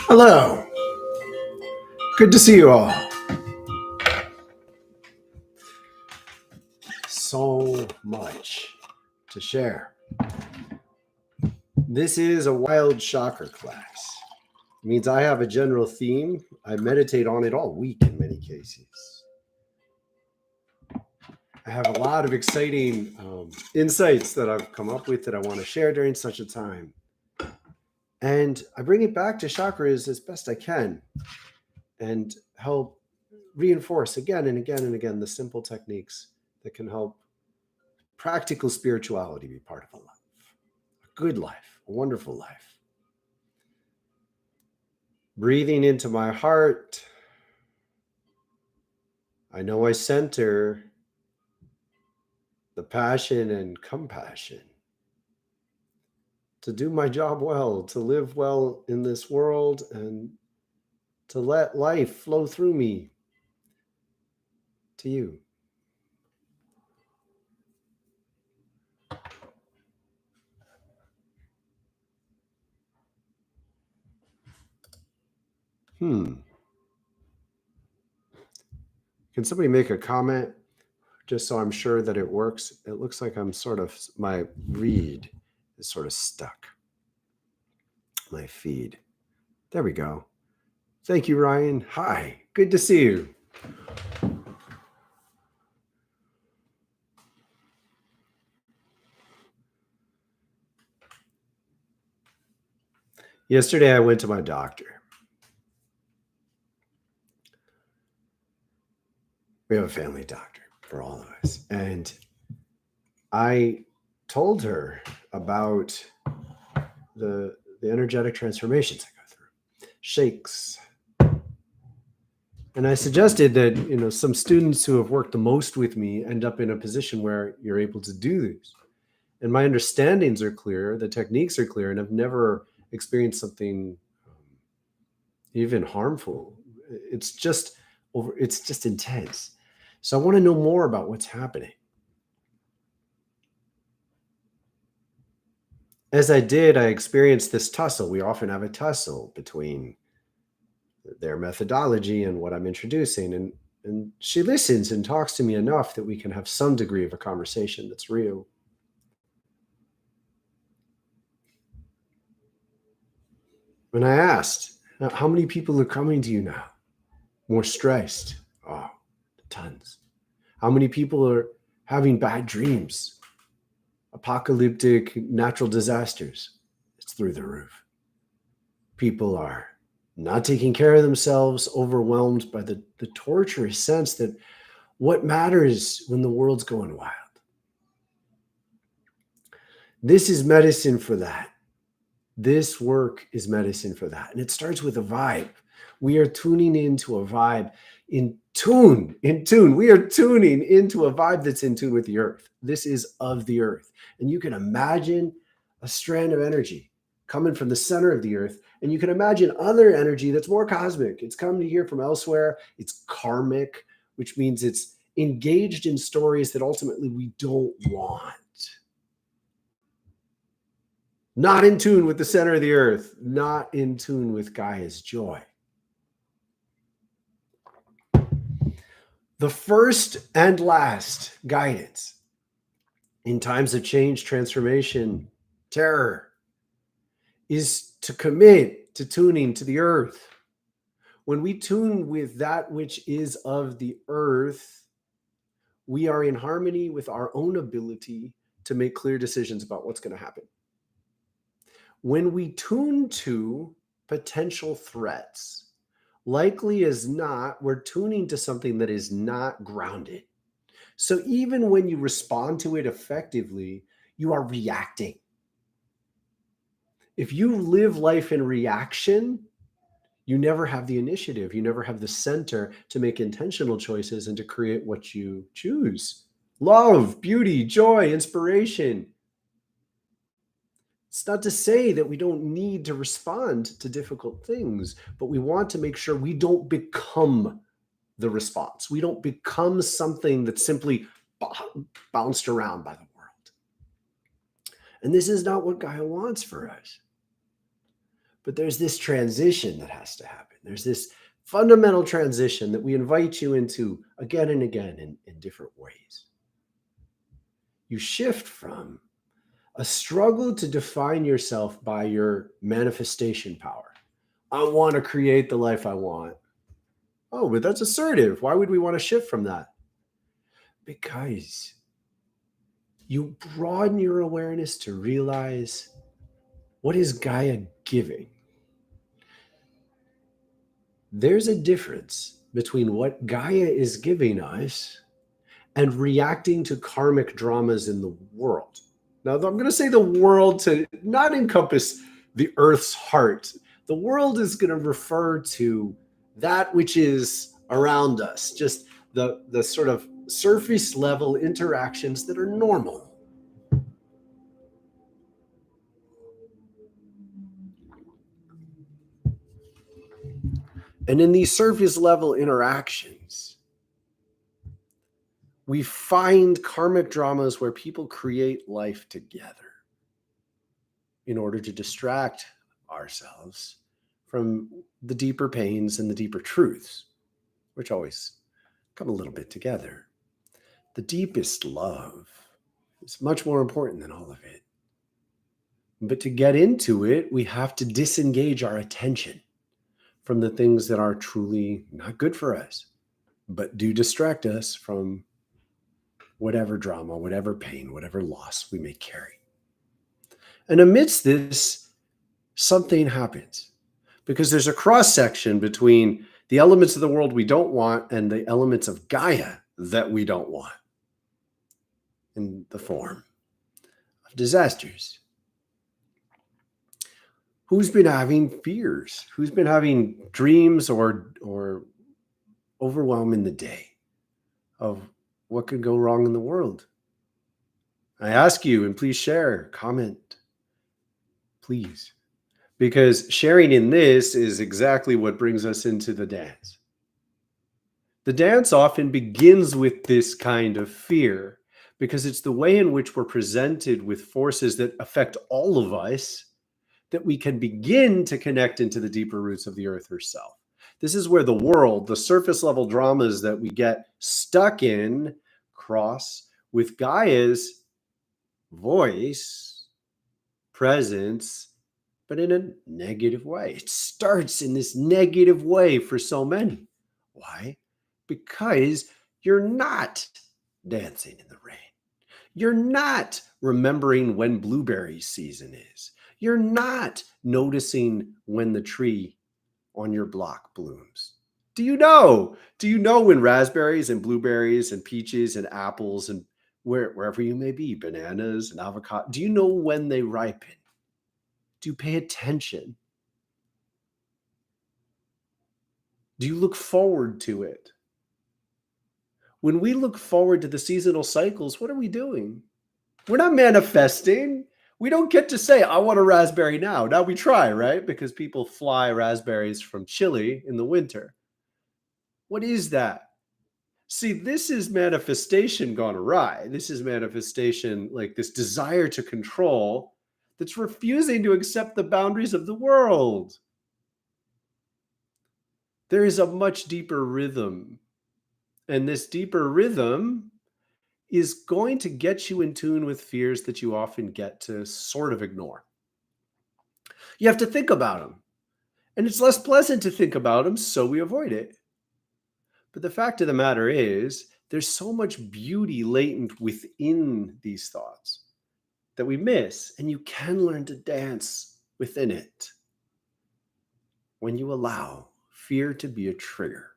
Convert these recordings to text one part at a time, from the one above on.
Hello. Good to see you all. So much to share. This is a wild chakra class. It means I have a general theme. I meditate on it all week in many cases. I have a lot of exciting insights that I've come up with that I want to share during such a time. And I bring it back to chakras as best I can and help reinforce again and again and again the simple techniques that can help practical spirituality be part of a life, a good life, a wonderful life. Breathing into my heart, I know I center the passion and compassion to do my job well, to live well in this world, and to let life flow through me to you. Can somebody make a comment just so I'm sure that it works? It looks like my read is sort of stuck. My feed. There we go. Thank you, Ryan. Hi, good to see you. Yesterday, I went to my doctor. We have a family doctor for all of us. And I told her about the energetic transformations I go through, shakes. And I suggested that, some students who have worked the most with me end up in a position where you're able to do this. And my understandings are clear, the techniques are clear, and I've never experienced something even harmful. It's just intense. So I want to know more about what's happening. As I did, I experienced this tussle. We often have a tussle between their methodology and what I'm introducing. And she listens and talks to me enough that we can have some degree of a conversation that's real. When I asked, how many people are coming to you now? More stressed? Oh, tons. How many people are having bad dreams? Apocalyptic natural disasters? It's through the roof. People are not taking care of themselves, overwhelmed by the torturous sense that what matters when the world's going wild. This is medicine for that. This work is medicine for that. And it starts with a vibe. We are tuning into a vibe in tune. We are tuning into a vibe that's in tune with the earth. This is of the earth. And you can imagine a strand of energy coming from the center of the earth. And you can imagine other energy that's more cosmic. It's coming here from elsewhere. It's karmic, which means it's engaged in stories that ultimately we don't want. Not in tune with the center of the earth, not in tune with Gaia's joy. The first and last guidance in times of change, transformation, terror is to commit to tuning to the earth. When we tune with that which is of the earth, we are in harmony with our own ability to make clear decisions about what's going to happen. When we tune to potential threats, likely as not, we're tuning to something that is not grounded. So even when you respond to it effectively, you are reacting. If you live life in reaction, you never have the initiative. You never have the center to make intentional choices and to create what you choose. Love, beauty, joy, inspiration. It's not to say that we don't need to respond to difficult things, but we want to make sure we don't become the response. We don't become something that's simply bounced around by the world. And this is not what Gaia wants for us. But there's this transition that has to happen. There's this fundamental transition that we invite you into again and again in different ways. You shift from a struggle to define yourself by your manifestation power. I want to create the life I want. Oh, but that's assertive. Why would we want to shift from that? Because you broaden your awareness to realize, what is Gaia giving? There's a difference between what Gaia is giving us and reacting to karmic dramas in the world. Now, I'm going to say the world to not encompass the Earth's heart. The world is going to refer to that which is around us, just the sort of surface level interactions that are normal. And in these surface level interactions, we find karmic dramas where people create life together in order to distract ourselves from the deeper pains and the deeper truths, which always come a little bit together. The deepest love is much more important than all of it. But to get into it, we have to disengage our attention from the things that are truly not good for us, but do distract us from whatever drama, whatever pain, whatever loss we may carry. And amidst this, something happens, because there's a cross-section between the elements of the world we don't want and the elements of Gaia that we don't want, in the form of disasters. Who's been having fears? Who's been having dreams or overwhelm in the day of what could go wrong in the world? I ask you, and please share, comment, please. Because sharing in this is exactly what brings us into the dance. The dance often begins with this kind of fear, because it's the way in which we're presented with forces that affect all of us, that we can begin to connect into the deeper roots of the earth herself. This is where the world, the surface level dramas that we get stuck in, cross with Gaia's voice, presence, but in a negative way. It starts in this negative way for so many. Why? Because you're not dancing in the rain. You're not remembering when blueberry season is. You're not noticing when the tree on your block blooms. Do you know? Do you know when raspberries and blueberries and peaches and apples and wherever you may be, bananas and avocado, do you know when they ripen? Do you pay attention? Do you look forward to it? When we look forward to the seasonal cycles, what are we doing? We're not manifesting. We don't get to say, I want a raspberry now. Now we try, right? Because people fly raspberries from Chile in the winter. What is that? See, this is manifestation gone awry. This is manifestation, like this desire to control that's refusing to accept the boundaries of the world. There is a much deeper rhythm. And this deeper rhythm is going to get you in tune with fears that you often get to sort of ignore. You have to think about them. And it's less pleasant to think about them, so we avoid it. But the fact of the matter is, there's so much beauty latent within these thoughts that we miss, and you can learn to dance within it when you allow fear to be a trigger.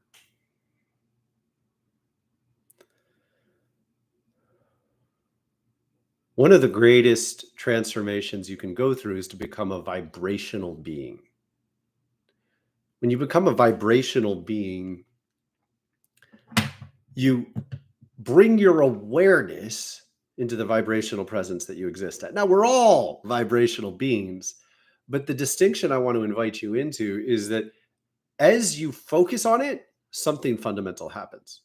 One of the greatest transformations you can go through is to become a vibrational being. When you become a vibrational being, you bring your awareness into the vibrational presence that you exist at. Now, we're all vibrational beings, but the distinction I want to invite you into is that as you focus on it, something fundamental happens.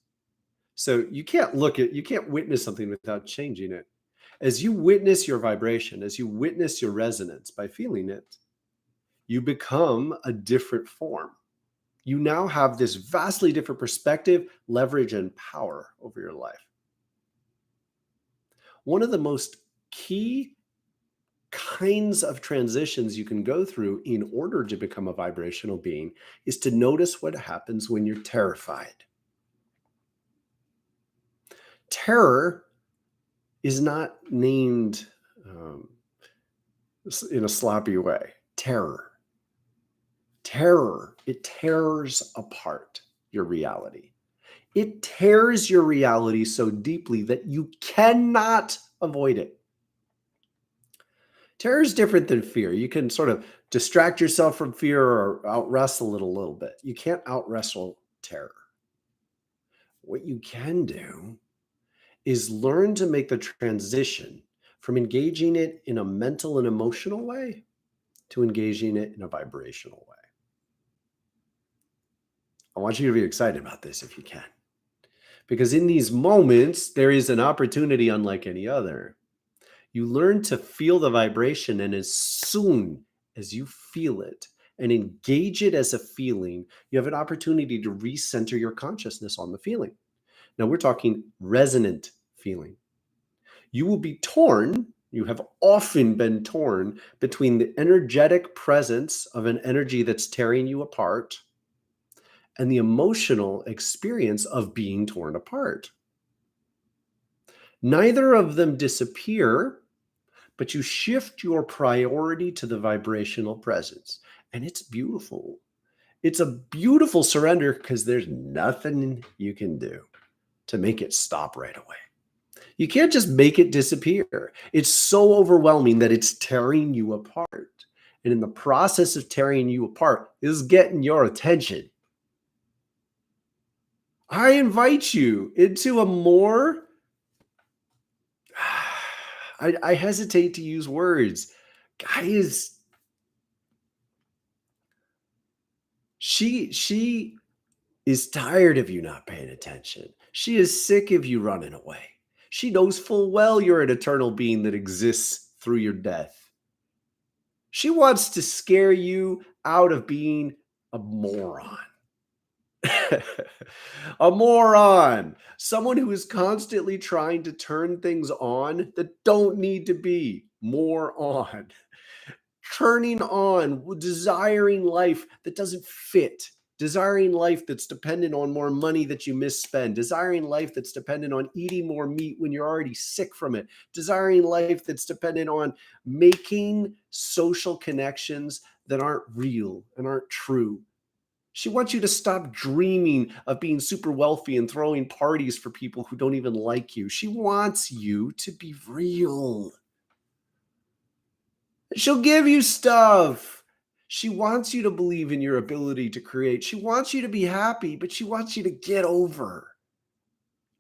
So you can't witness something without changing it. As you witness your vibration, as you witness your resonance by feeling it, you become a different form. You now have this vastly different perspective, leverage, and power over your life. One of the most key kinds of transitions you can go through in order to become a vibrational being is to notice what happens when you're terrified. Terror is not named in a sloppy way. Terror, it tears apart your reality. It tears your reality so deeply that you cannot avoid it. Terror is different than fear. You can sort of distract yourself from fear or out-wrestle it a little bit. You can't out-wrestle terror. What you can do is learn to make the transition from engaging it in a mental and emotional way to engaging it in a vibrational way. I want you to be excited about this if you can. Because in these moments, there is an opportunity unlike any other. You learn to feel the vibration, and as soon as you feel it and engage it as a feeling, you have an opportunity to recenter your consciousness on the feeling. Now we're talking resonant feeling. You will be torn, you have often been torn between the energetic presence of an energy that's tearing you apart and the emotional experience of being torn apart. Neither of them disappear, but you shift your priority to the vibrational presence. And it's beautiful. It's a beautiful surrender because there's nothing you can do to make it stop right away. You can't just make it disappear. It's so overwhelming that it's tearing you apart. And in the process of tearing you apart is getting your attention. I invite you into a more, I hesitate to use words. Guys, she is tired of you not paying attention. She is sick of you running away. She knows full well you're an eternal being that exists through your death. She wants to scare you out of being a moron. A moron. Someone who is constantly trying to turn things on that don't need to be. More on. Turning on, desiring life that doesn't fit. Desiring life that's dependent on more money that you misspend. Desiring life that's dependent on eating more meat when you're already sick from it. Desiring life that's dependent on making social connections that aren't real and aren't true. She wants you to stop dreaming of being super wealthy and throwing parties for people who don't even like you. She wants you to be real. She'll give you stuff. She wants you to believe in your ability to create. She wants you to be happy, but she wants you to get over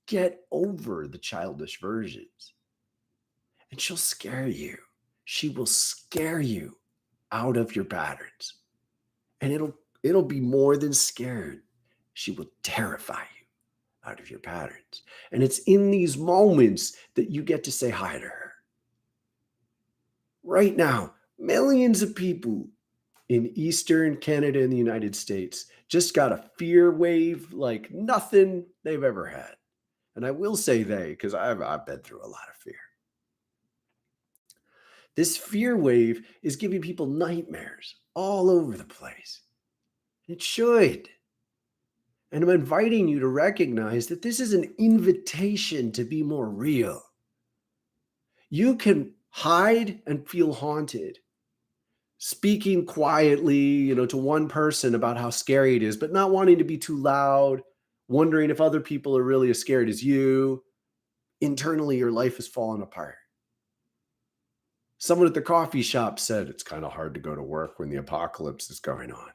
the childish versions. And she'll scare you. She will scare you out of your patterns. And it'll be more than scared. She will terrify you out of your patterns. And it's in these moments that you get to say hi to her. Right now, millions of people in Eastern Canada and the United States just got a fear wave like nothing they've ever had. And I will say they, because I've been through a lot of fear. This fear wave is giving people nightmares all over the place. It should. And I'm inviting you to recognize that this is an invitation to be more real. You can hide and feel haunted. Speaking quietly, to one person about how scary it is, but not wanting to be too loud, wondering if other people are really as scared as you. Internally, your life is falling apart. Someone at the coffee shop said it's kind of hard to go to work when the apocalypse is going on.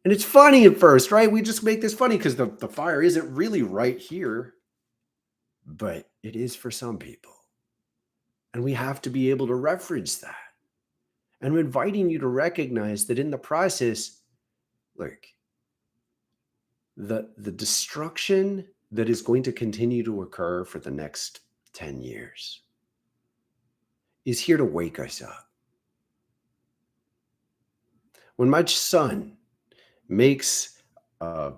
And it's funny at first, right? We just make this funny because the fire isn't really right here, but it is for some people. And we have to be able to reference that. And I'm inviting you to recognize that in the process, look, the destruction that is going to continue to occur for the next 10 years is here to wake us up. When my son makes a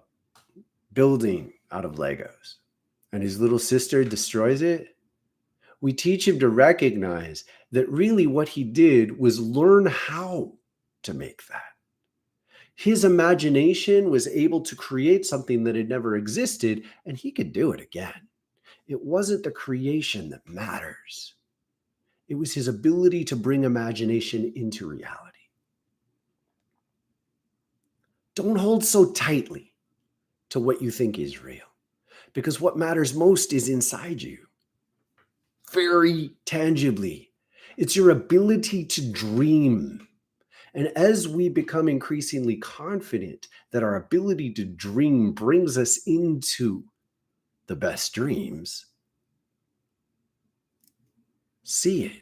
building out of Legos and his little sister destroys it, we teach him to recognize that really what he did was learn how to make that. His imagination was able to create something that had never existed, and he could do it again. It wasn't the creation that matters. It was his ability to bring imagination into reality. Don't hold so tightly to what you think is real, because what matters most is inside you, very tangibly. It's your ability to dream. And as we become increasingly confident that our ability to dream brings us into the best dreams, see it.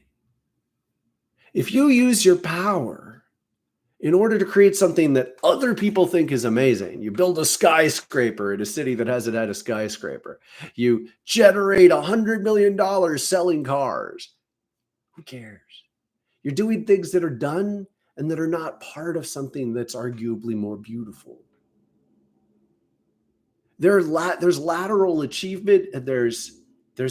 If you use your power in order to create something that other people think is amazing, you build a skyscraper in a city that hasn't had a skyscraper, you generate $100 million selling cars, who cares? You're doing things that are done and that are not part of something that's arguably more beautiful. There's lateral achievement, and there's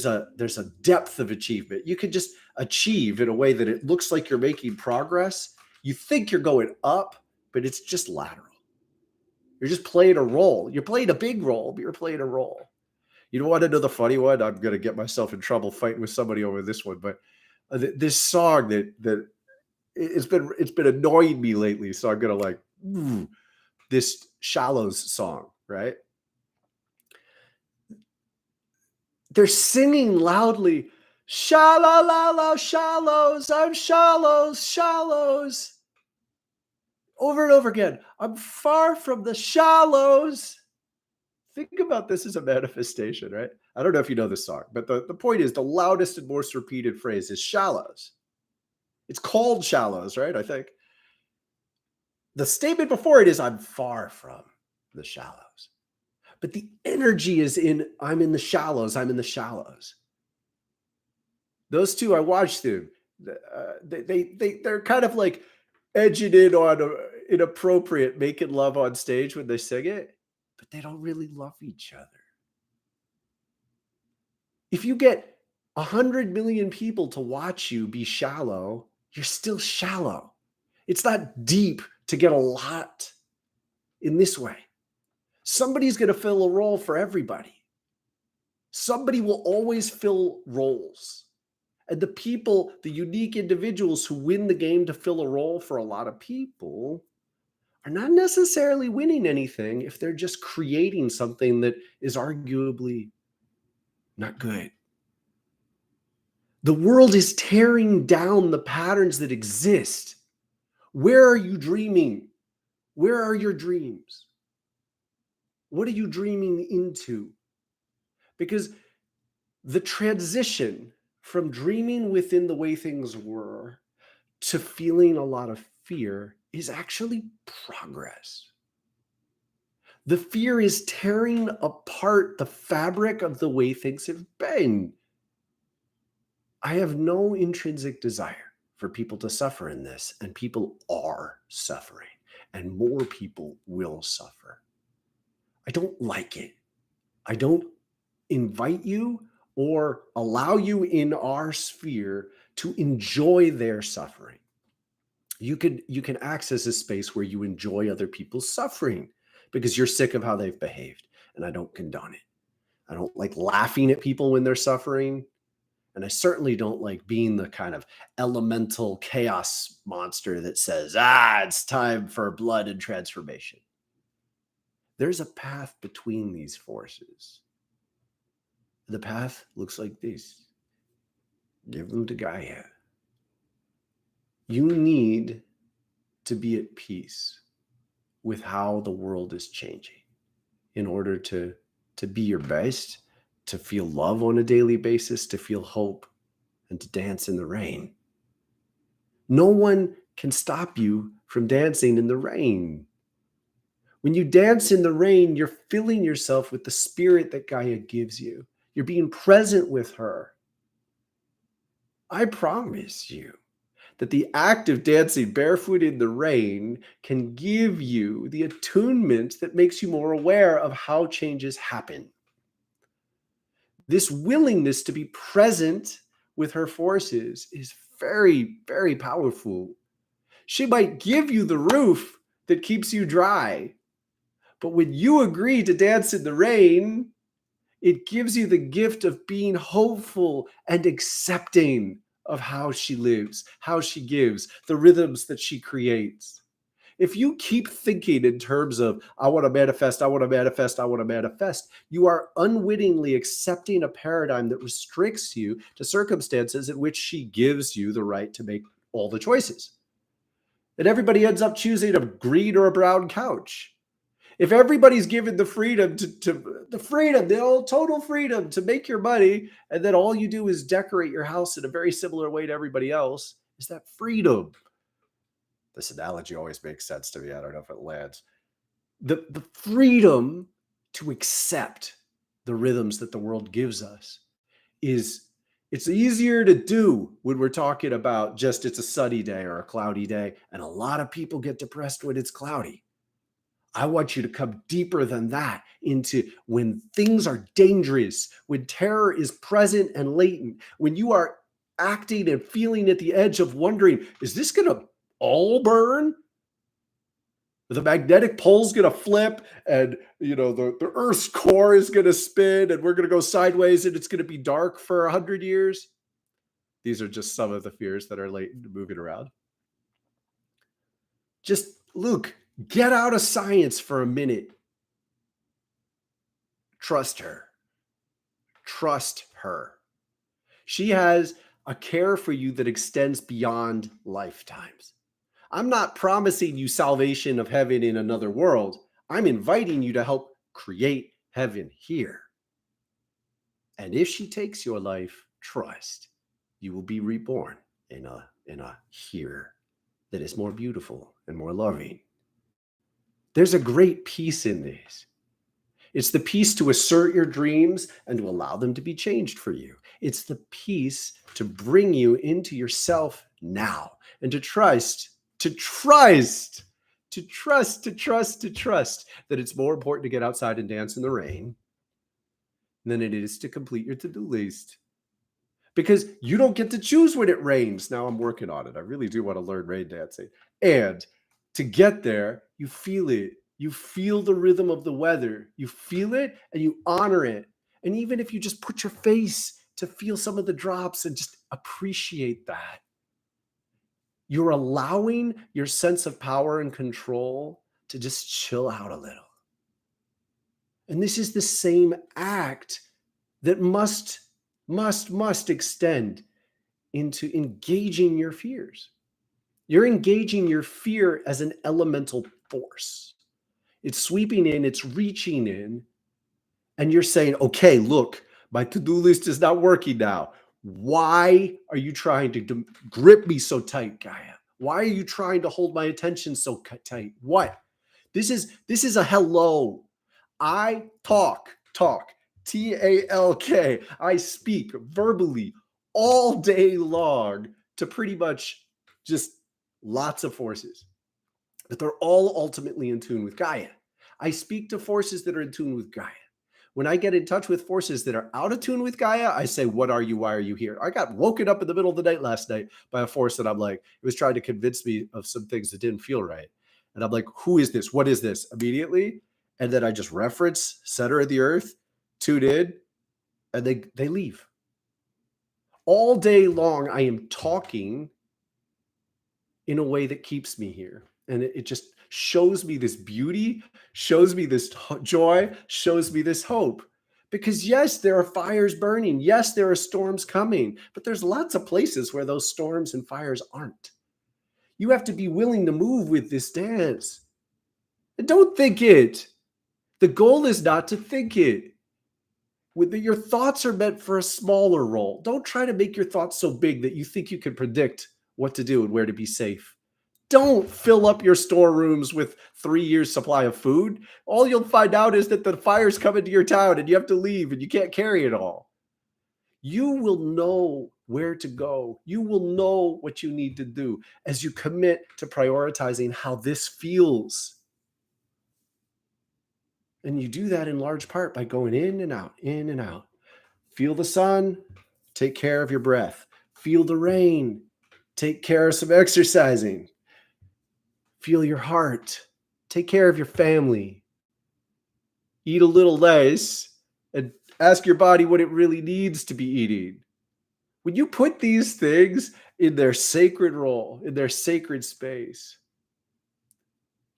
a depth of achievement. You can just achieve in a way that it looks like you're making progress. You think you're going up, but it's just lateral. You're just playing a role. You're playing a big role, but you're playing a role. You don't want to know the funny one? I'm going to get myself in trouble fighting with somebody over this one, but this song that it's been annoying me lately, so I'm going to like this Shallows song, right? They're singing loudly, shallow, shallows, I'm shallows, shallows. Over and over again, I'm far from the shallows. Think about this as a manifestation, right? I don't know if you know this song, but the point is the loudest and most repeated phrase is shallows. It's called Shallows, right? I think. The statement before it is, I'm far from the shallows. But the energy is in, I'm in the shallows, I'm in the shallows. Those two, I watched them. They're kind of like edging in on inappropriate making love on stage when they sing it, but they don't really love each other. If you get 100 million people to watch you be shallow, you're still shallow. It's not deep to get a lot in this way. Somebody's going to fill a role for everybody. Somebody will always fill roles. And the people, the unique individuals who win the game to fill a role for a lot of people are not necessarily winning anything if they're just creating something that is arguably not good. The world is tearing down the patterns that exist. Where are you dreaming? Where are your dreams? What are you dreaming into? Because the transition from dreaming within the way things were to feeling a lot of fear is actually progress. The fear is tearing apart the fabric of the way things have been. I have no intrinsic desire for people to suffer in this, and people are suffering, and more people will suffer. I don't like it. I don't invite you or allow you in our sphere to enjoy their suffering. You can access a space where you enjoy other people's suffering because you're sick of how they've behaved, and I don't condone it. I don't like laughing at people when they're suffering, and I certainly don't like being the kind of elemental chaos monster that says, it's time for blood and transformation. There's a path between these forces. The path looks like this. Give them to Gaia. You need to be at peace with how the world is changing in order to be your best, to feel love on a daily basis, to feel hope, and to dance in the rain. No one can stop you from dancing in the rain. When you dance in the rain, you're filling yourself with the spirit that Gaia gives you. You're being present with her. I promise you, that the act of dancing barefoot in the rain can give you the attunement that makes you more aware of how changes happen. This willingness to be present with her forces is very, very powerful. She might give you the roof that keeps you dry, but when you agree to dance in the rain, it gives you the gift of being hopeful and accepting of how she lives, how she gives, the rhythms that she creates. If you keep thinking in terms of, I want to manifest, I want to manifest, I want to manifest, you are unwittingly accepting a paradigm that restricts you to circumstances in which she gives you the right to make all the choices. And everybody ends up choosing a green or a brown couch. If everybody's given the freedom the total freedom to make your money, and then all you do is decorate your house in a very similar way to everybody else, is that freedom? This analogy always makes sense to me. I don't know if it lands. The freedom to accept the rhythms that the world gives us it's easier to do when we're talking about just it's a sunny day or a cloudy day. And a lot of people get depressed when it's cloudy. I want you to come deeper than that into when things are dangerous, when terror is present and latent, when you are acting and feeling at the edge of wondering, is this going to all burn? The magnetic pole's going to flip and, the Earth's core is going to spin and we're going to go sideways and it's going to be dark for 100 years. These are just some of the fears that are latent moving around. Just, Luke, get out of science for a minute. Trust her. Trust her. She has a care for you that extends beyond lifetimes. I'm not promising you salvation of heaven in another world. I'm inviting you to help create heaven here. And if she takes your life, trust, you will be reborn in a here that is more beautiful and more loving. There's a great peace in this. It's the peace to assert your dreams and to allow them to be changed for you. It's the peace to bring you into yourself now and to trust that it's more important to get outside and dance in the rain than it is to complete your to-do list. Because you don't get to choose when it rains. Now I'm working on it. I really do want to learn rain dancing. And to get there, you feel it. You feel the rhythm of the weather. You feel it and you honor it. And even if you just put your face to feel some of the drops and just appreciate that, you're allowing your sense of power and control to just chill out a little. And this is the same act that must extend into engaging your fears. You're engaging your fear as an elemental force. It's sweeping in, it's reaching in, and you're saying, okay, look, my to-do list is not working now. Why are you trying to grip me so tight, Gaia? Why are you trying to hold my attention so tight? What? This is a hello. I talk, T-A-L-K. I speak verbally all day long to pretty much just lots of forces, but they're all ultimately in tune with Gaia. I speak to forces that are in tune with Gaia. When I get in touch with forces that are out of tune with Gaia, I say, what are you? Why are you here? I got woken up in the middle of the night last night by a force that I'm like, it was trying to convince me of some things that didn't feel right. And I'm like, who is this? What is this? Immediately. And then I just reference center of the earth, tune in, and they leave. All day long, I am talking in a way that keeps me here. And it just shows me this beauty, shows me this joy, shows me this hope. Because yes, there are fires burning. Yes, there are storms coming. But there's lots of places where those storms and fires aren't. You have to be willing to move with this dance. And don't think it. The goal is not to think it. Your thoughts are meant for a smaller role. Don't try to make your thoughts so big that you think you can predict what to do and where to be safe. Don't fill up your storerooms with 3 years supply of food. All you'll find out is that the fire's coming to your town and you have to leave and you can't carry it all. You will know where to go. You will know what you need to do as you commit to prioritizing how this feels. And you do that in large part by going in and out, in and out. Feel the sun, take care of your breath. Feel the rain, take care of some exercising. Feel your heart, take care of your family. Eat a little less and ask your body what it really needs to be eating. When you put these things in their sacred role, in their sacred space,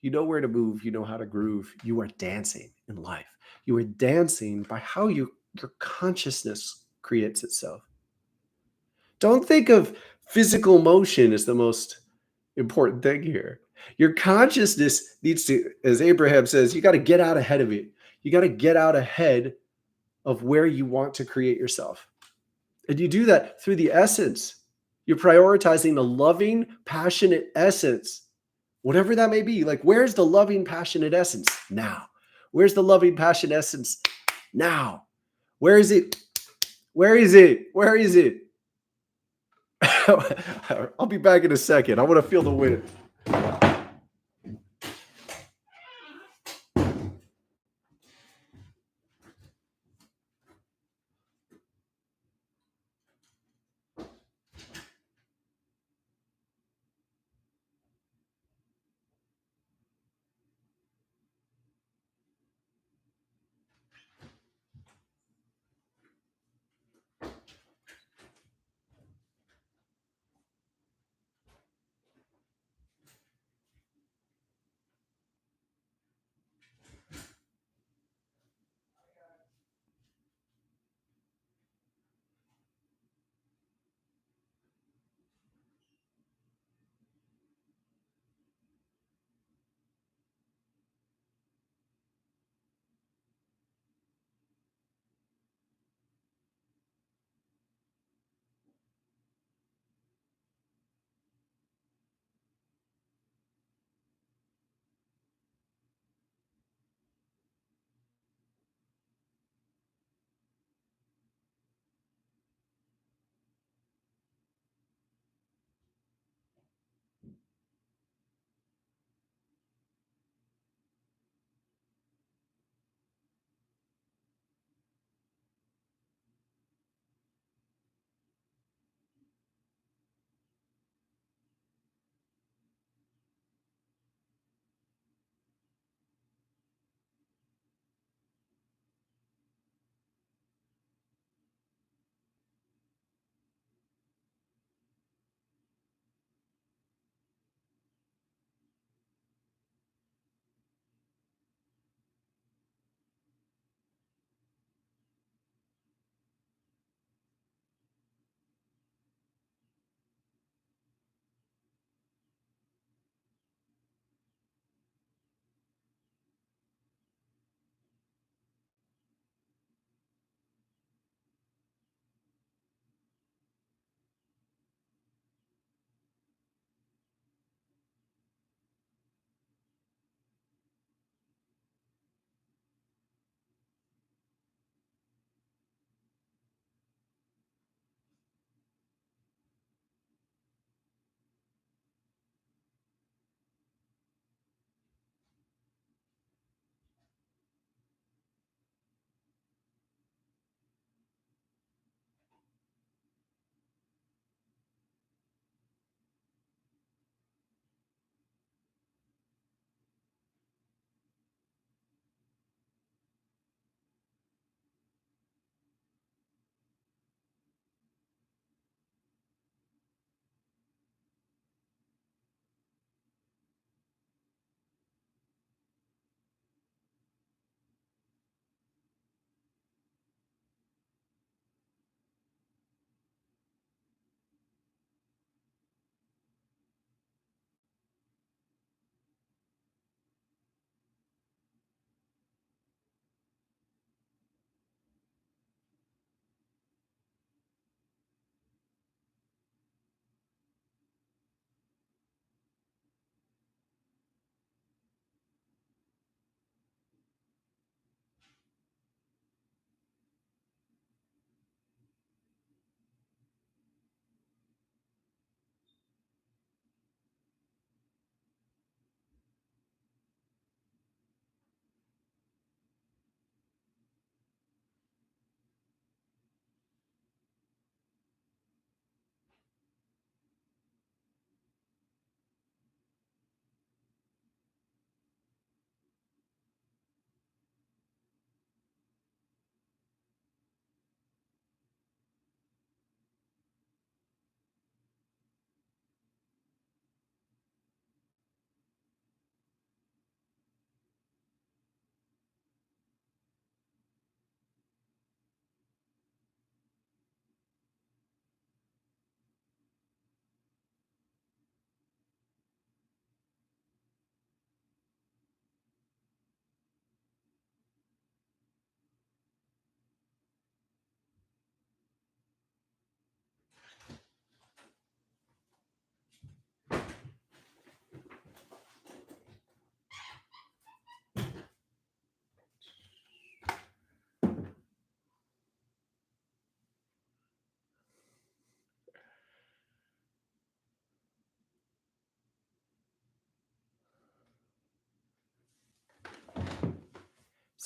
you know where to move, you know how to groove. You are dancing in life. You are dancing by how your consciousness creates itself. Don't think of physical motion as the most important thing here. Your consciousness needs to, as Abraham says, you got to get out ahead of it. You got to get out ahead of where you want to create yourself. And you do that through the essence. You're prioritizing the loving, passionate essence, whatever that may be. Like, where's the loving, passionate essence? Now. Where's the loving, passionate essence? Now. Where is it? Where is it? Where is it? I'll be back in a second. I want to feel the wind.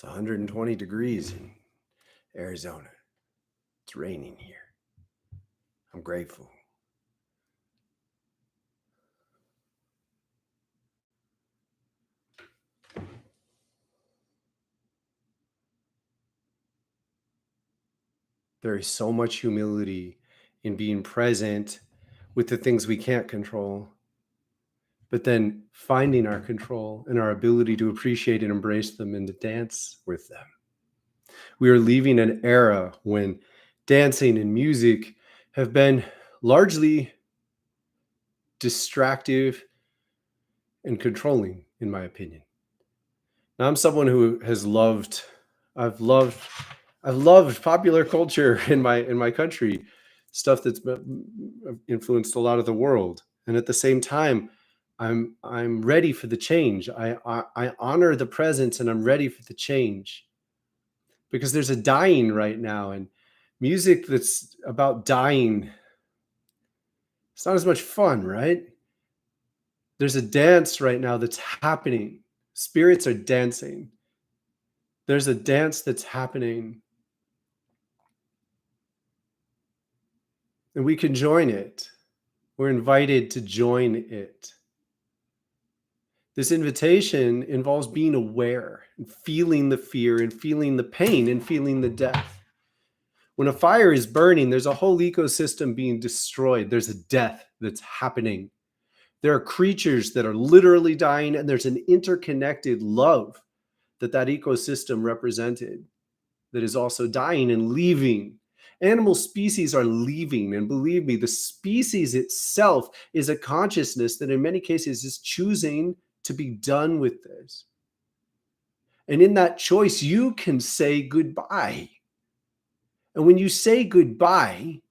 It's 120 degrees in Arizona. It's raining here. I'm grateful. There is so much humility in being present with the things we can't control, but then finding our control and our ability to appreciate and embrace them and to dance with them. We are leaving an era when dancing and music have been largely distractive and controlling, in my opinion. Now, I'm someone who has I've loved popular culture in my country, stuff that's influenced a lot of the world. And at the same time, I'm ready for the change. I honor the presence, and I'm ready for the change, because there's a dying right now, and music that's about dying, it's not as much fun, right? There's a dance right now that's happening. Spirits are dancing. There's a dance that's happening, and we can join it. We're invited to join it. This invitation involves being aware and feeling the fear and feeling the pain and feeling the death. When a fire is burning, there's a whole ecosystem being destroyed. There's a death that's happening. There are creatures that are literally dying, and there's an interconnected love that ecosystem represented that is also dying and leaving. Animal species are leaving, and believe me, the species itself is a consciousness that in many cases is choosing to be done with this. And in that choice, you can say goodbye. And when you say goodbye,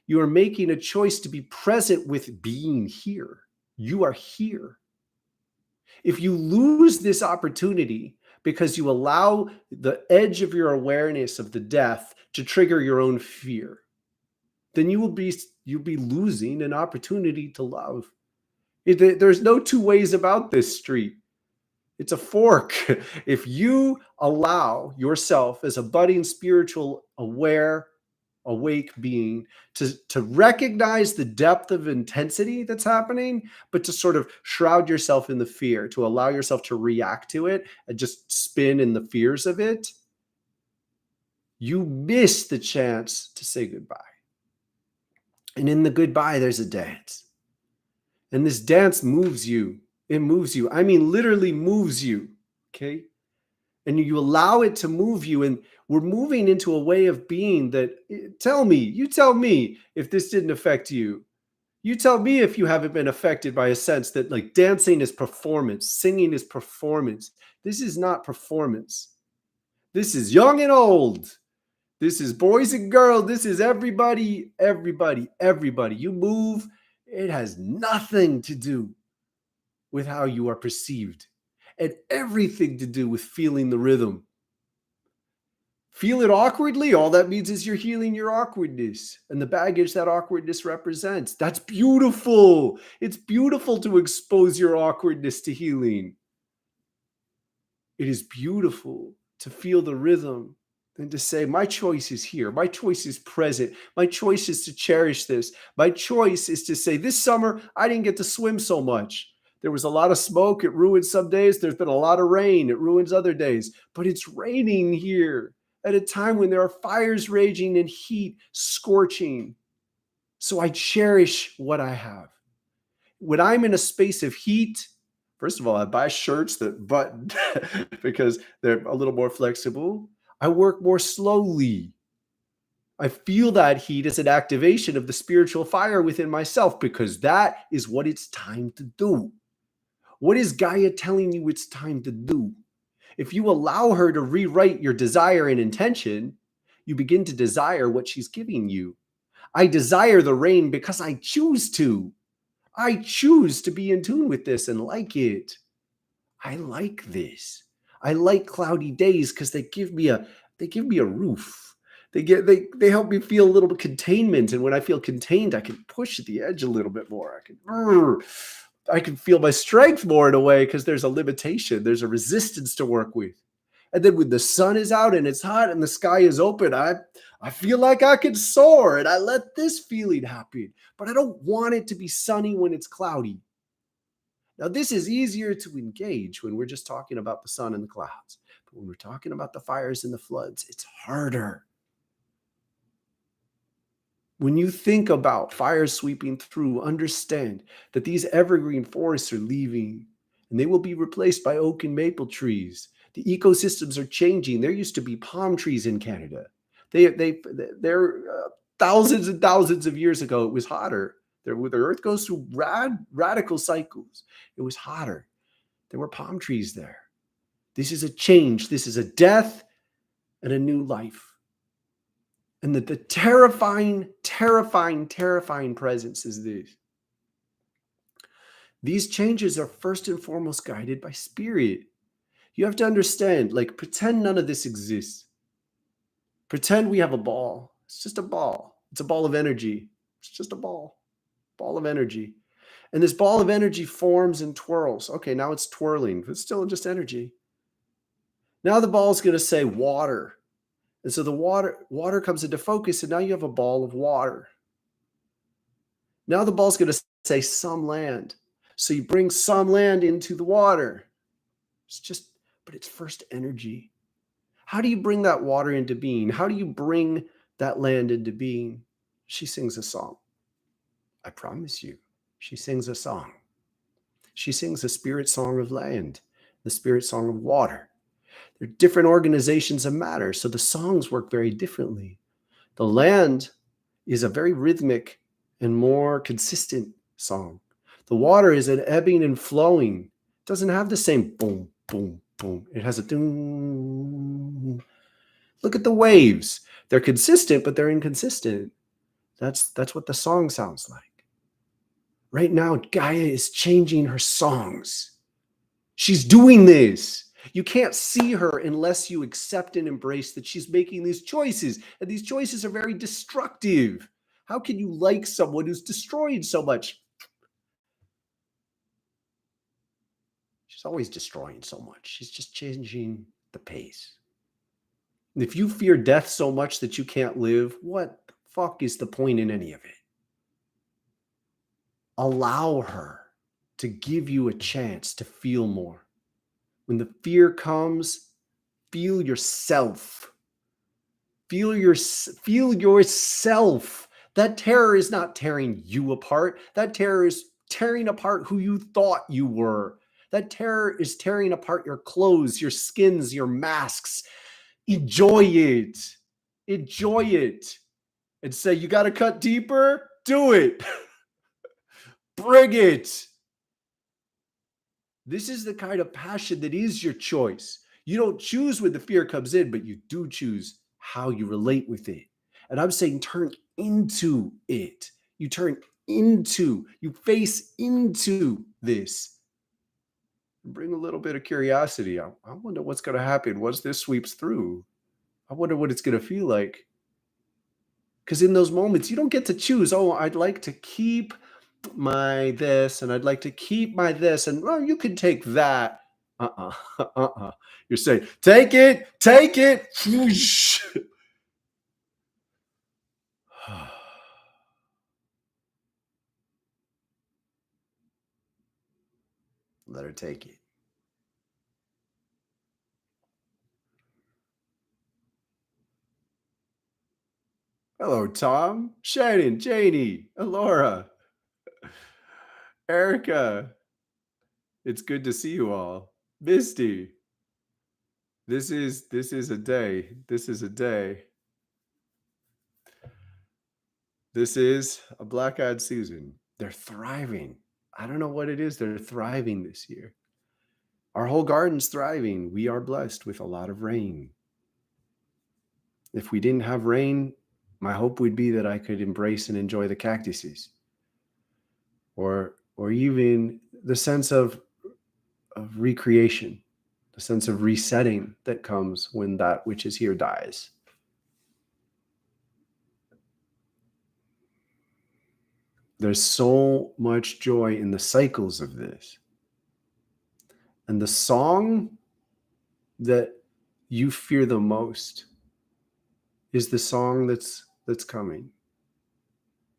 you are making a choice to be present with being here. You are here. If you lose this opportunity because you allow the edge of your awareness of the death to trigger your own fear, then you'll be losing an opportunity to love. There's no two ways about this street. It's a fork. If you allow yourself as a budding spiritual aware, awake being to recognize the depth of intensity that's happening, but to sort of shroud yourself in the fear, to allow yourself to react to it and just spin in the fears of it, you miss the chance to say goodbye. And in the goodbye, there's a dance. And this dance moves you. It moves you. I mean, literally moves you. Okay. And you allow it to move you. And we're moving into a way of being that, you tell me if this didn't affect you. You tell me if you haven't been affected by a sense that like dancing is performance, singing is performance. This is not performance. This is young and old. This is boys and girls. This is everybody. You move. It has nothing to do with how you are perceived, and everything to do with feeling the rhythm. Feel it awkwardly, all that means is you're healing your awkwardness and the baggage that awkwardness represents. That's beautiful. It's beautiful to expose your awkwardness to healing. It is beautiful to feel the rhythm and to say, my choice is here. My choice is present. My choice is to cherish this. My choice is to say, this summer, I didn't get to swim so much. There was a lot of smoke. It ruined some days. There's been a lot of rain. It ruins other days. But it's raining here at a time when there are fires raging and heat scorching. So I cherish what I have. When I'm in a space of heat, first of all, I buy shirts that button because they're a little more flexible. I work more slowly. I feel that heat as an activation of the spiritual fire within myself, because that is what it's time to do. What is Gaia telling you it's time to do? If you allow her to rewrite your desire and intention, you begin to desire what she's giving you. I desire the rain because I choose to. I choose to be in tune with this and like it. I like this. I like cloudy days because they give me a roof. They help me feel a little bit containment, and when I feel contained, I can push the edge a little bit more. I can feel my strength more in a way because there's a limitation. There's a resistance to work with. And then when the sun is out and it's hot and the sky is open, I feel like I can soar, and I let this feeling happen. But I don't want it to be sunny when it's cloudy. Now, this is easier to engage when we're just talking about the sun and the clouds. But when we're talking about the fires and the floods, it's harder. When you think about fires sweeping through, understand that these evergreen forests are leaving, and they will be replaced by oak and maple trees. The ecosystems are changing. There used to be palm trees in Canada. They're thousands and thousands of years ago. It was hotter. The earth goes through radical cycles. It was hotter. There were palm trees there. This is a change. This is a death and a new life. And the terrifying, terrifying, terrifying presence is this. These changes are first and foremost guided by spirit. You have to understand, like, pretend none of this exists. Pretend we have a ball. It's just a ball. It's a ball of energy. It's just a ball of energy. And this ball of energy forms and twirls. Okay, now it's twirling, but it's still just energy. Now the ball is going to say water. And so the water comes into focus, and now you have a ball of water. Now the ball's going to say some land. So you bring some land into the water. But it's first energy. How do you bring that water into being? How do you bring that land into being? She sings a song. I promise you, she sings a song. She sings a spirit song of land, the spirit song of water. They're different organizations of matter, so the songs work very differently. The land is a very rhythmic and more consistent song. The water is an ebbing and flowing. It doesn't have the same boom, boom, boom. It has a doom. Look at the waves. They're consistent, but they're inconsistent. That's what the song sounds like. Right now, Gaia is changing her songs. She's doing this. You can't see her unless you accept and embrace that she's making these choices. And these choices are very destructive. How can you like someone who's destroying so much? She's always destroying so much. She's just changing the pace. And if you fear death so much that you can't live, what the fuck is the point in any of it? Allow her to give you a chance to feel more. When the fear comes, feel yourself. Feel yourself. That terror is not tearing you apart. That terror is tearing apart who you thought you were. That terror is tearing apart your clothes, your skins, your masks. Enjoy it. Enjoy it. And say, you got to cut deeper? Do it. Bring it. This is the kind of passion that is your choice. You don't choose when the fear comes in, but you do choose how you relate with it. And I'm saying turn into it. You face into this. Bring a little bit of curiosity. I wonder what's going to happen once this sweeps through. I wonder what it's going to feel like. Because in those moments, you don't get to choose, oh, I'd like to keep my this, and I'd like to keep my this, and well, you can take that. You're saying, take it. Let her take it. Hello, Tom, Shannon, Janie, Alora, Erica. It's good to see you all. Misty. This is a day. This is a day. This is a black-eyed Susan. They're thriving. I don't know what it is. They're thriving this year. Our whole garden's thriving. We are blessed with a lot of rain. If we didn't have rain, my hope would be that I could embrace and enjoy the cactuses. Or even the sense of recreation, the sense of resetting that comes when that which is here dies. There's so much joy in the cycles of this. And the song that you fear the most is the song that's coming.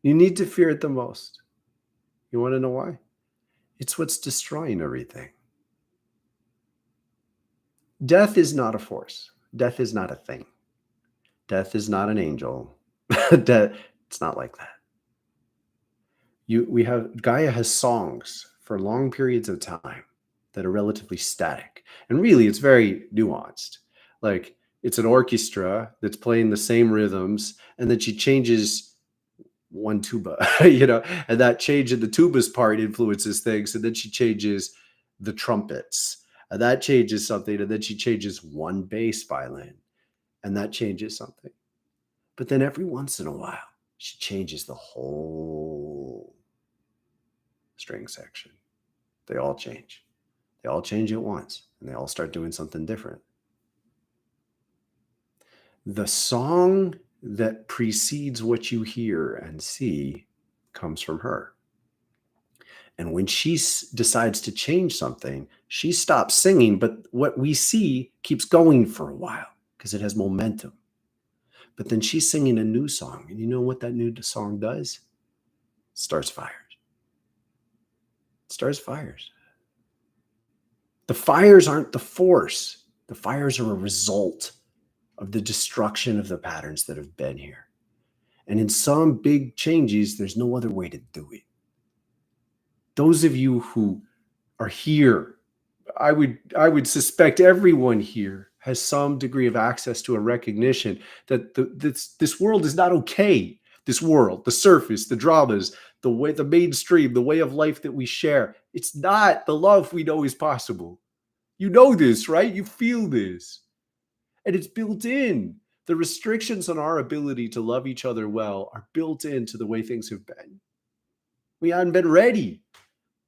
You need to fear it the most. You want to know why? It's what's destroying everything. Death is not a force. Death is not a thing. Death is not an angel. It's not like that. Gaia has songs for long periods of time that are relatively static. And really, it's very nuanced. Like, it's an orchestra that's playing the same rhythms, and then she changes one tuba, and that change in the tuba's part influences things. And then she changes the trumpets, and that changes something. And then she changes one bass violin, and that changes something. But then every once in a while, she changes the whole string section. They all change. They all change at once, and they all start doing something different. The song that precedes what you hear and see comes from her. And when she decides to change something, she stops singing, but what we see keeps going for a while because it has momentum. But then she's singing a new song, and you know what that new song does? It starts fires. It starts fires. The fires aren't the force. The fires are a result of the destruction of the patterns that have been here. And in some big changes, there's no other way to do it. Those of you who are here, I would suspect everyone here has some degree of access to a recognition that this world is not okay. This world, the surface, the dramas, the mainstream, the way of life that we share, it's not the love we know is possible. You know this, right? You feel this. And it's built in. The restrictions on our ability to love each other well are built into the way things have been. We haven't been ready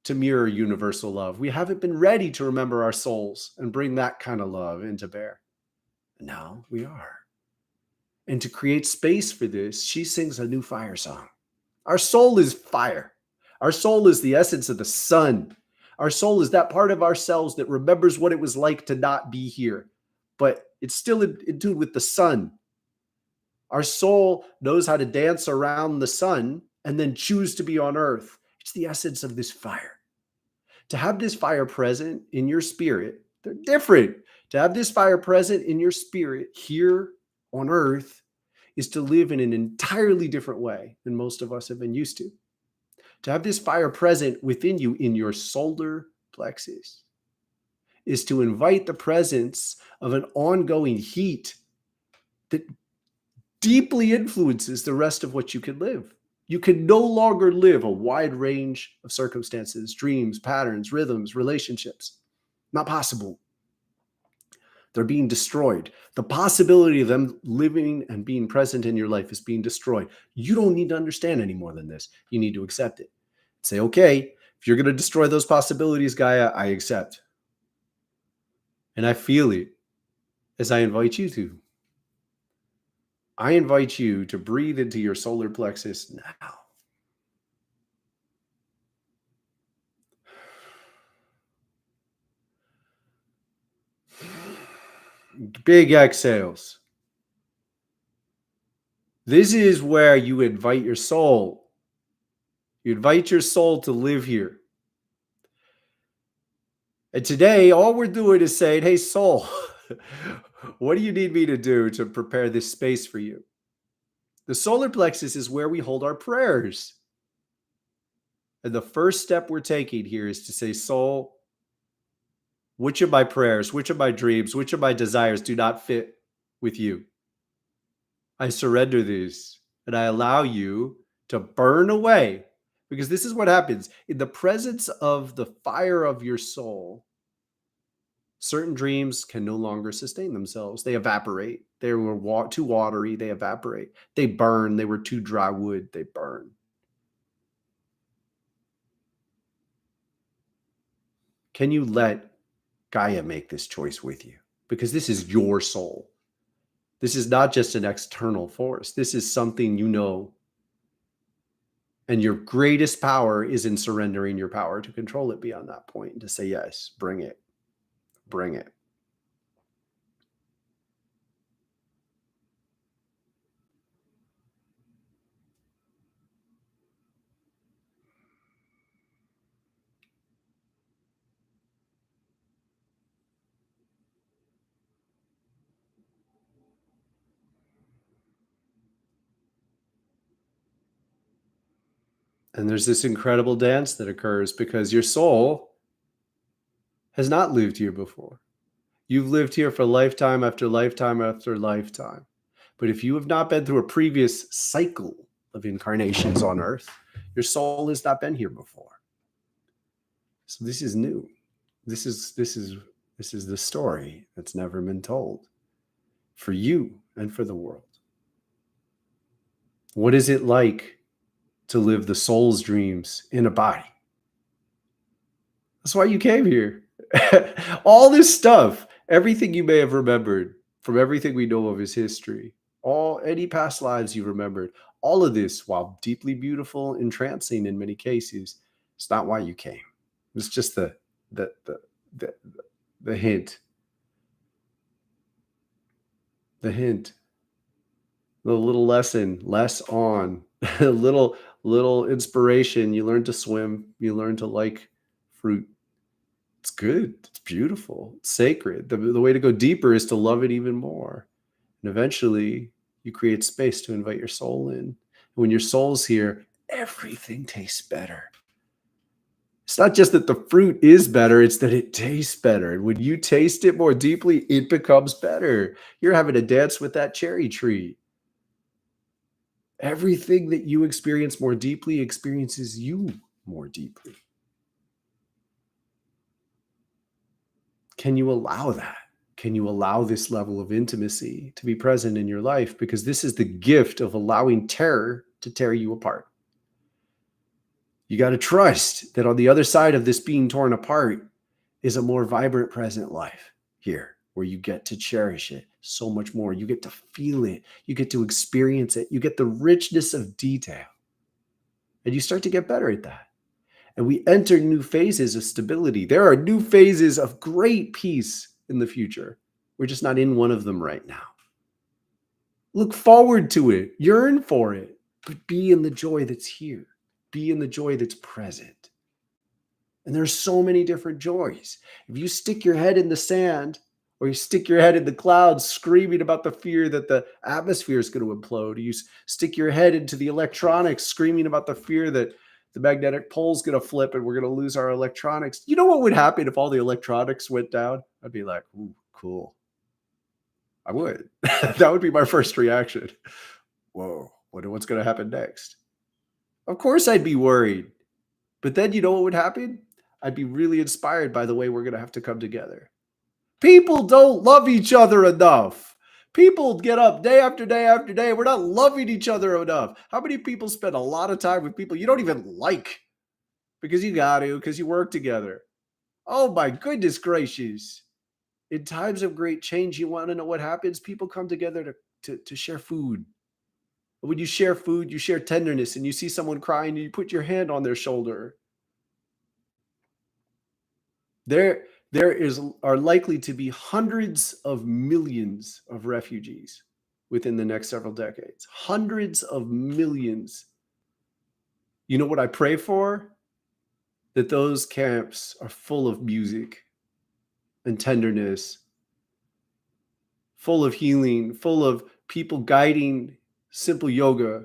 to mirror universal love. We haven't been ready to remember our souls and bring that kind of love into bear. And now we are. And to create space for this, she sings a new fire song. Our soul is fire. Our soul is the essence of the sun. Our soul is that part of ourselves that remembers what it was like to not be here, but it's still in tune with the sun. Our soul knows how to dance around the sun and then choose to be on earth. It's the essence of this fire. To have this fire present in your spirit, they're different. To have this fire present in your spirit here on earth is to live in an entirely different way than most of us have been used to. To have this fire present within you in your solar plexus is to invite the presence of an ongoing heat that deeply influences the rest of what you can live. You can no longer live a wide range of circumstances, dreams, patterns, rhythms, relationships. Not possible. They're being destroyed. The possibility of them living and being present in your life is being destroyed. You don't need to understand any more than this. You need to accept it. Say, okay, if you're going to destroy those possibilities, Gaia, I accept. And I feel it as I invite you to. I invite you to breathe into your solar plexus now. Big exhales. This is where you invite your soul. You invite your soul to live here. And today, all we're doing is saying, hey, soul, what do you need me to do to prepare this space for you? The solar plexus is where we hold our prayers. And the first step we're taking here is to say, soul, which of my prayers, which of my dreams, which of my desires do not fit with you? I surrender these and I allow you to burn away, because this is what happens in the presence of the fire of your soul. Certain dreams can no longer sustain themselves. They evaporate. They were too watery. They evaporate. They burn. They were too dry wood. They burn. Can you let Gaia make this choice with you? Because this is your soul. This is not just an external force. This is something you know. And your greatest power is in surrendering your power to control it beyond that point and to say, yes, bring it. Bring it. And there's this incredible dance that occurs because your soul has not lived here before. You've lived here for lifetime after lifetime after lifetime. But if you have not been through a previous cycle of incarnations on Earth, your soul has not been here before. So this is new. This is the story that's never been told for you and for the world. What is it like to live the soul's dreams in a body? That's why you came here. All this stuff, everything you may have remembered from everything we know of his history, any past lives you remembered, all of this, while deeply beautiful, entrancing in many cases, it's not why you came. It's just the hint. The hint. The little lesson, less on, a little inspiration. You learn to swim. You learn to like fruit. It's good. It's beautiful. It's sacred. The way to go deeper is to love it even more. And eventually you create space to invite your soul in. And when your soul's here, everything tastes better. It's not just that the fruit is better, it's that it tastes better. And when you taste it more deeply, it becomes better. You're having a dance with that cherry tree. Everything that you experience more deeply experiences you more deeply. Can you allow that? Can you allow this level of intimacy to be present in your life? Because this is the gift of allowing terror to tear you apart. You got to trust that on the other side of this being torn apart is a more vibrant present life here, where you get to cherish it so much more. You get to feel it. You get to experience it. You get the richness of detail. And you start to get better at that. And we enter new phases of stability. There are new phases of great peace in the future. We're just not in one of them right now. Look forward to it. Yearn for it. But be in the joy that's here. Be in the joy that's present. And there's so many different joys. If you stick your head in the sand or you stick your head in the clouds screaming about the fear that the atmosphere is going to implode, or you stick your head into the electronics screaming about the fear that the magnetic pole's going to flip and we're going to lose our electronics. You know what would happen if all the electronics went down? I'd be like, ooh, cool. I would. That would be my first reaction. Whoa, wonder what's going to happen next. Of course I'd be worried. But then you know what would happen? I'd be really inspired by the way we're going to have to come together. People don't love each other enough. People get up day after day after day. We're not loving each other enough. How many people spend a lot of time with people you don't even like because you got to, because you work together? Oh my goodness gracious. In times of great change, you want to know what happens? People come together to share food. When you share food, you share tenderness, and you see someone crying and you put your hand on their shoulder. There are likely to be hundreds of millions of refugees within the next several decades. Hundreds of millions. You know what I pray for? That those camps are full of music and tenderness, full of healing, full of people guiding simple yoga.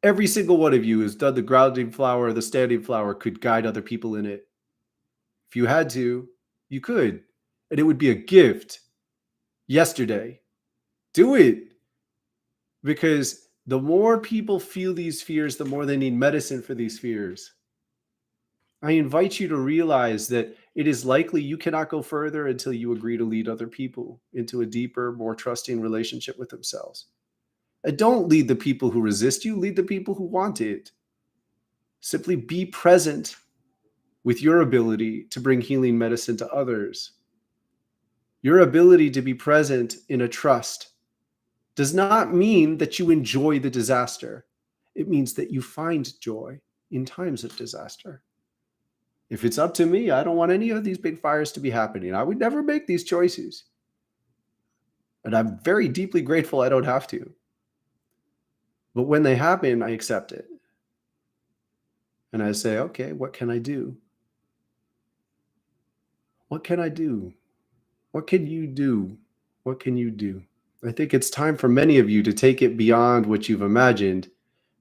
Every single one of you has done the grounding flower or the standing flower, could guide other people in it. If you had to, you could. And it would be a gift yesterday. Do it. Because the more people feel these fears, the more they need medicine for these fears. I invite you to realize that it is likely you cannot go further until you agree to lead other people into a deeper, more trusting relationship with themselves. And don't lead the people who resist you, lead the people who want it. Simply be present with your ability to bring healing medicine to others. Your ability to be present in a trust does not mean that you enjoy the disaster. It means that you find joy in times of disaster. If it's up to me, I don't want any of these big fires to be happening. I would never make these choices. And I'm very deeply grateful I don't have to. But when they happen, I accept it. And I say, okay, what can I do? What can I do? What can you do? What can you do? I think it's time for many of you to take it beyond what you've imagined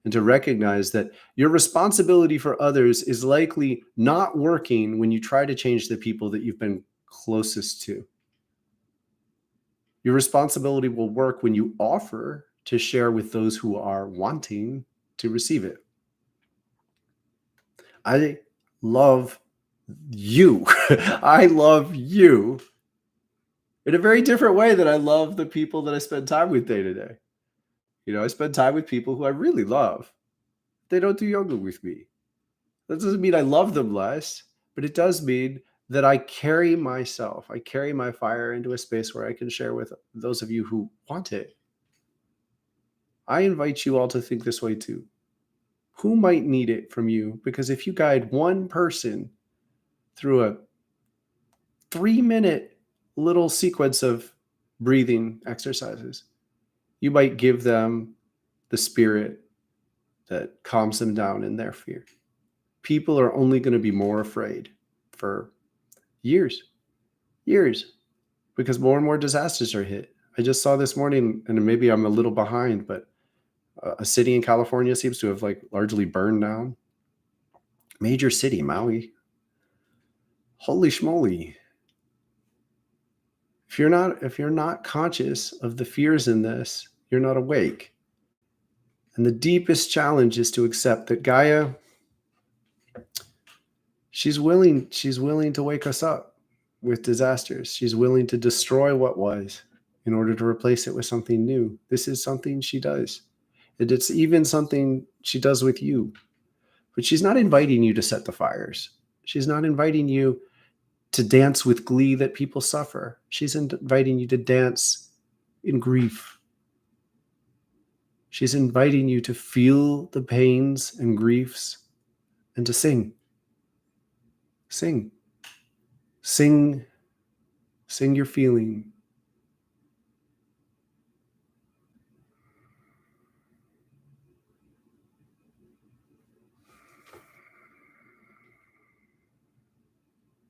and to recognize that your responsibility for others is likely not working when you try to change the people that you've been closest to. Your responsibility will work when you offer to share with those who are wanting to receive it. I love you. I love you in a very different way than I love the people that I spend time with day to day. I spend time with people who I really love. They don't do yoga with me. That doesn't mean I love them less, but it does mean that I carry myself, I carry my fire into a space where I can share with those of you who want it. I invite you all to think this way too. Who might need it from you? Because if you guide one person through a 3-minute little sequence of breathing exercises, you might give them the spirit that calms them down in their fear. People are only going to be more afraid for years, because more and more disasters are hit. I just saw this morning, and maybe I'm a little behind, but a city in California seems to have largely burned down. Major city, Maui. Holy schmoly. If you're not conscious of the fears in this, you're not awake. And the deepest challenge is to accept that Gaia, she's willing to wake us up with disasters. She's willing to destroy what was in order to replace it with something new. This is something she does. And it's even something she does with you. But she's not inviting you to set the fires. She's not inviting you to dance with glee that people suffer. She's inviting you to dance in grief. She's inviting you to feel the pains and griefs and to sing. Sing. Sing your feeling.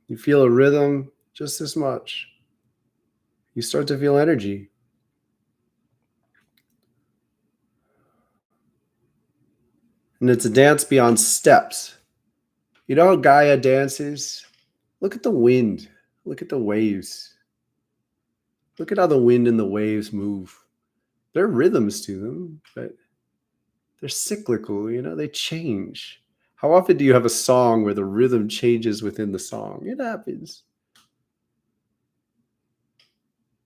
You feel a rhythm just as much. You start to feel energy. And it's a dance beyond steps. You know how Gaia dances? Look at the wind. Look at the waves. Look at how the wind and the waves move. There are rhythms to them, but they're cyclical, they change. How often do you have a song where the rhythm changes within the song? It happens.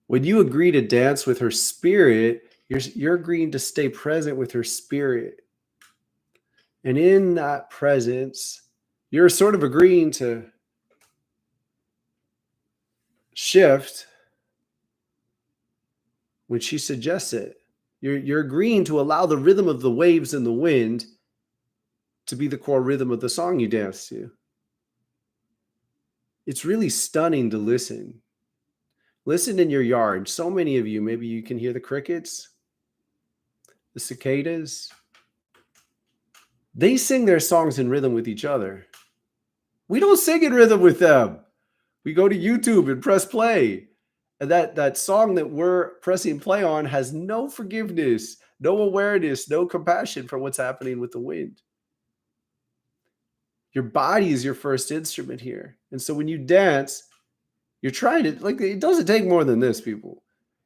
When you agree to dance with her spirit, you're agreeing to stay present with her spirit. And in that presence, you're sort of agreeing to shift when she suggests it. You're agreeing to allow the rhythm of the waves and the wind to be the core rhythm of the song you dance to. It's really stunning to listen. Listen in your yard. So many of you, maybe you can hear the crickets, the cicadas. They sing their songs in rhythm with each other. We don't sing in rhythm with them. We go to YouTube and press play. And that song that we're pressing play on has no forgiveness, no awareness, no compassion for what's happening with the wind. Your body is your first instrument here. And so when you dance, you're trying to, it doesn't take more than this, people.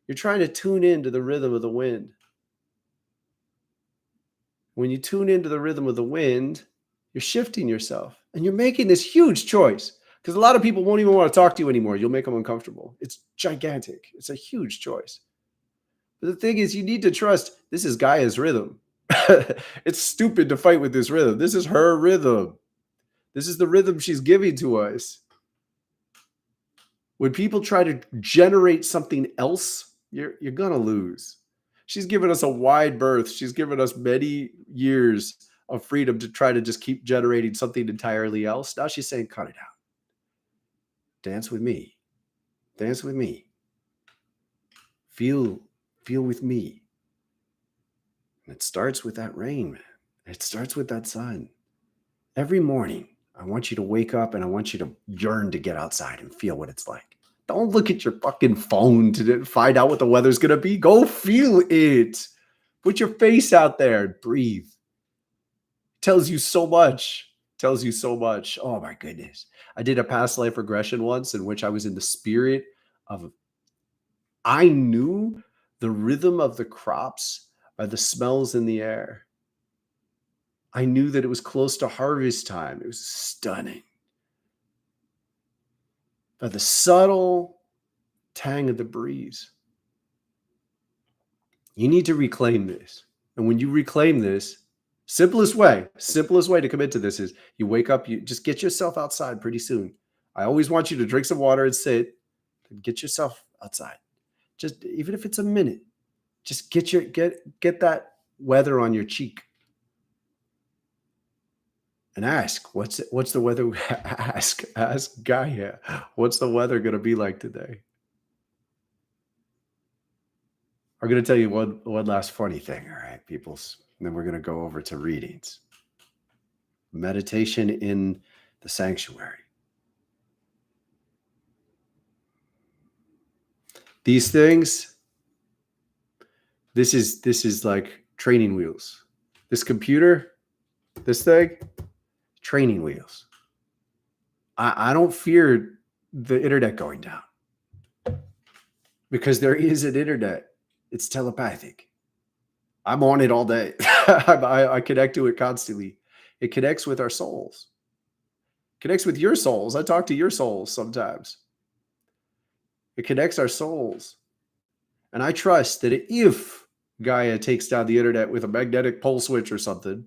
You're trying to tune into the rhythm of the wind. When you tune into the rhythm of the wind, you're shifting yourself. And you're making this huge choice. Because a lot of people won't even want to talk to you anymore. You'll make them uncomfortable. It's gigantic. It's a huge choice. But the thing is, you need to trust this is Gaia's rhythm. It's stupid to fight with this rhythm. This is her rhythm. This is the rhythm she's giving to us. When people try to generate something else, you're going to lose. She's given us a wide berth. She's given us many years of freedom to try to just keep generating something entirely else. Now she's saying, cut it out. Dance with me. Dance with me. Feel with me. And it starts with that rain, man. It starts with that sun. Every morning, I want you to wake up and I want you to yearn to get outside and feel what it's like. Don't look at your fucking phone to find out what the weather's going to be. Go feel it. Put your face out there and breathe. tells you so much. Tells you so much. Oh my goodness. I did a past life regression once in which I was in the spirit of, I knew the rhythm of the crops by the smells in the air. I knew that it was close to harvest time. It was stunning. By the subtle tang of the breeze. You need to reclaim this. And when you reclaim this, simplest way to commit to this is you wake up, you just get yourself outside pretty soon. I always want you to drink some water and sit and get yourself outside. Just even if it's a minute, just get that weather on your cheek. And ask, what's the weather? Ask Gaia, what's the weather going to be like today? I'm going to tell you one last funny thing, all right, peoples? And then we're going to go over to readings. Meditation in the sanctuary. These things, this is like training wheels. This computer, this thing, training wheels. I don't fear the internet going down because there is an internet. It's telepathic. I'm on it all day. I connect to it constantly. It connects with our souls. It connects with your souls. I talk to your souls sometimes. It connects our souls. And I trust that if Gaia takes down the internet with a magnetic pole switch or something,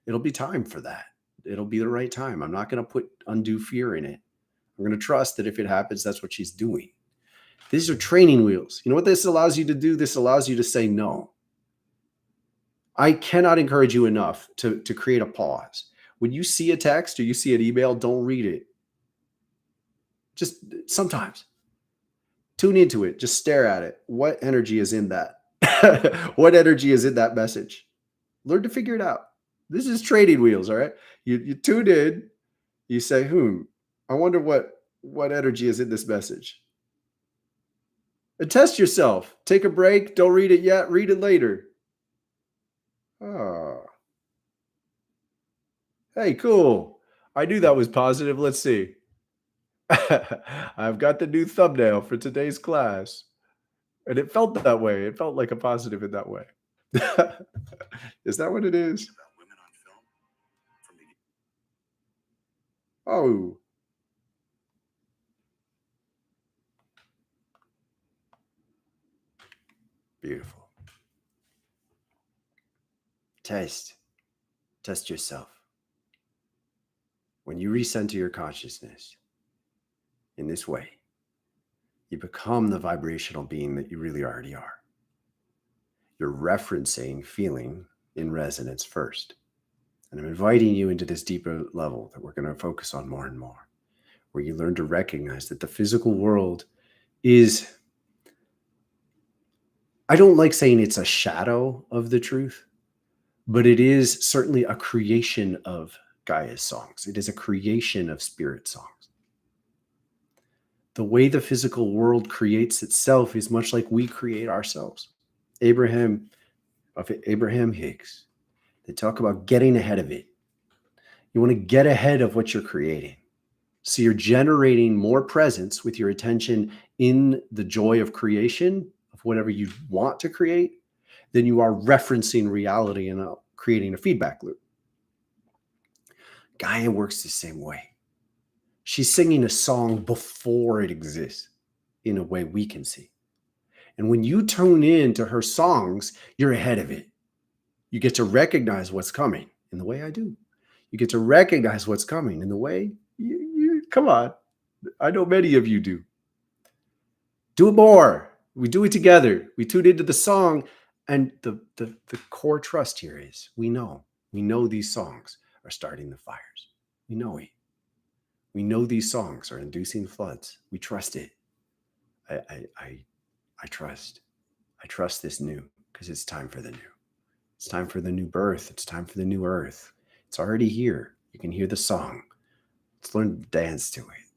it'll be time for that. It'll be the right time. I'm not going to put undue fear in it. I'm going to trust that if it happens, that's what she's doing. These are training wheels. You know what this allows you to do? This allows you to say no. I cannot encourage you enough to create a pause. When you see a text or you see an email, don't read it. Just sometimes. Tune into it. Just stare at it. What energy is in that? What energy is in that message? Learn to figure it out. This is training wheels, all right? You tune in. You say, I wonder what energy is in this message. And test yourself. Take a break. Don't read it yet. Read it later. Oh. Hey, cool. I knew that was positive. Let's see. I've got the new thumbnail for today's class. And it felt that way. It felt like a positive in that way. Is that what it is? Oh. Beautiful. Test yourself. When you recenter your consciousness in this way, you become the vibrational being that you really already are. You're referencing feeling in resonance first. And I'm inviting you into this deeper level that we're going to focus on more and more, where you learn to recognize that the physical world is, I don't like saying it's a shadow of the truth, but it is certainly a creation of Gaia's songs. It is a creation of spirit songs. The way the physical world creates itself is much like we create ourselves. Abraham Hicks, they talk about getting ahead of it. You want to get ahead of what you're creating. So you're generating more presence with your attention in the joy of creation, of whatever you want to create, than you are referencing reality and creating a feedback loop. Gaia works the same way. She's singing a song before it exists in a way we can see. And when you tune in to her songs, you're ahead of it. You get to recognize what's coming in the way I do. You get to recognize what's coming in the way you come on. I know many of you do. Do it more. We do it together. We tune into the song. And the core trust here is we know these songs are starting the fires. We know it. We know these songs are inducing floods. We trust it. I trust. I trust this new because it's time for the new. It's time for the new birth. It's time for the new earth. It's already here. You can hear the song. Let's learn to dance to it.